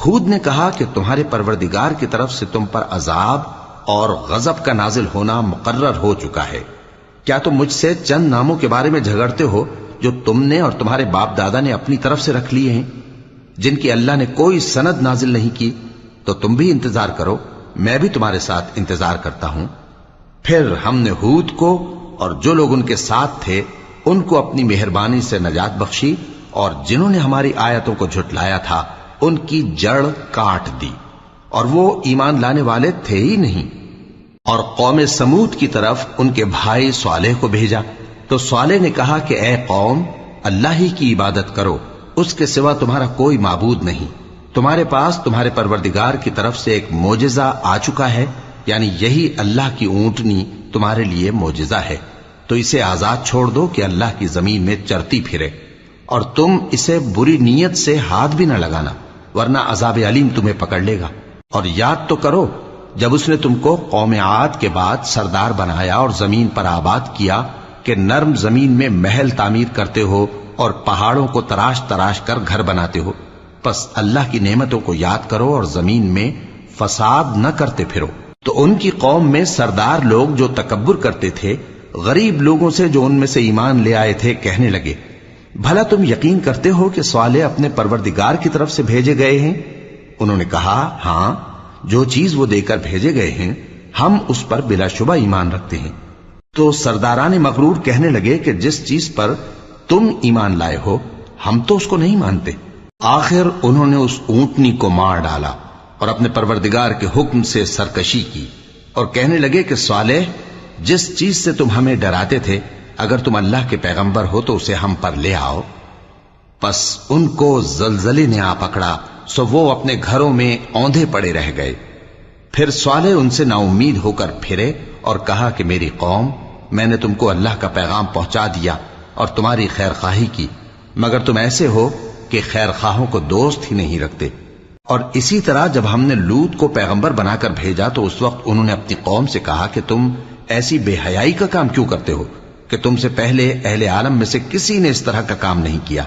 ہود نے کہا کہ تمہارے پروردگار کی طرف سے تم پر عذاب اور غضب کا نازل ہونا مقرر ہو چکا ہے۔ کیا تم مجھ سے چند ناموں کے بارے میں جھگڑتے ہو جو تم نے اور تمہارے باپ دادا نے اپنی طرف سے رکھ لیے ہیں، جن کی اللہ نے کوئی سند نازل نہیں کی؟ تو تم بھی انتظار کرو، میں بھی تمہارے ساتھ انتظار کرتا ہوں۔ پھر ہم نے ہود کو اور جو لوگ ان کے ساتھ تھے ان کو اپنی مہربانی سے نجات بخشی، اور جنہوں نے ہماری آیتوں کو جھٹلایا تھا ان کی جڑ کاٹ دی، اور وہ ایمان لانے والے تھے ہی نہیں۔ اور قوم سمود کی طرف ان کے بھائی صالح کو بھیجا تو صالح نے کہا کہ اے قوم، اللہ ہی کی عبادت کرو، اس کے سوا تمہارا کوئی معبود نہیں۔ تمہارے پاس تمہارے پروردگار کی طرف سے ایک معجزہ آ چکا ہے، یعنی یہی اللہ کی اونٹنی تمہارے لیے معجزہ ہے، تو اسے آزاد چھوڑ دو کہ اللہ کی زمین میں چرتی پھرے، اور تم اسے بری نیت سے ہاتھ بھی نہ لگانا، ورنہ عذاب علیم تمہیں پکڑ لے گا۔ اور یاد تو کرو جب اس نے تم کو قوم عاد کے بعد سردار بنایا اور زمین پر آباد کیا کہ نرم زمین میں محل تعمیر کرتے ہو اور پہاڑوں کو تراش تراش کر گھر بناتے ہو، پس اللہ کی نعمتوں کو یاد کرو اور زمین میں فساد نہ کرتے پھرو۔ تو ان کی قوم میں سردار لوگ جو تکبر کرتے تھے غریب لوگوں سے جو ان میں سے ایمان لے آئے تھے کہنے لگے، بھلا تم یقین کرتے ہو کہ صالح اپنے پروردگار کی طرف سے بھیجے گئے ہیں؟ انہوں نے کہا ہاں، جو چیز وہ دے کر بھیجے گئے ہیں ہم اس پر بلا شبہ ایمان رکھتے ہیں۔ تو سرداران مغرور کہنے لگے کہ جس چیز پر تم ایمان لائے ہو ہم تو اس کو نہیں مانتے۔ آخر انہوں نے اس اونٹنی کو مار ڈالا اور اپنے پروردگار کے حکم سے سرکشی کی، اور کہنے لگے کہ صالح، جس چیز سے تم ہمیں ڈراتے تھے اگر تم اللہ کے پیغمبر ہو تو اسے ہم پر لے آؤ۔ پس ان کو زلزلے نے آ پکڑا، سو وہ اپنے گھروں میں اوندھے پڑے رہ گئے۔ پھر صالح ان سے نا امید ہو کر پھرے اور کہا کہ میری قوم، میں نے تم کو اللہ کا پیغام پہنچا دیا اور تمہاری خیر خواہی کی، مگر تم ایسے ہو کہ خیر خواہوں کو دوست ہی نہیں رکھتے۔ اور اسی طرح جب ہم نے لوط کو پیغمبر بنا کر بھیجا تو اس وقت انہوں نے اپنی قوم سے کہا کہ تم ایسی بے حیائی کا کام کیوں کرتے ہو کہ تم سے پہلے اہل عالم میں سے کسی نے اس طرح کا کام نہیں کیا۔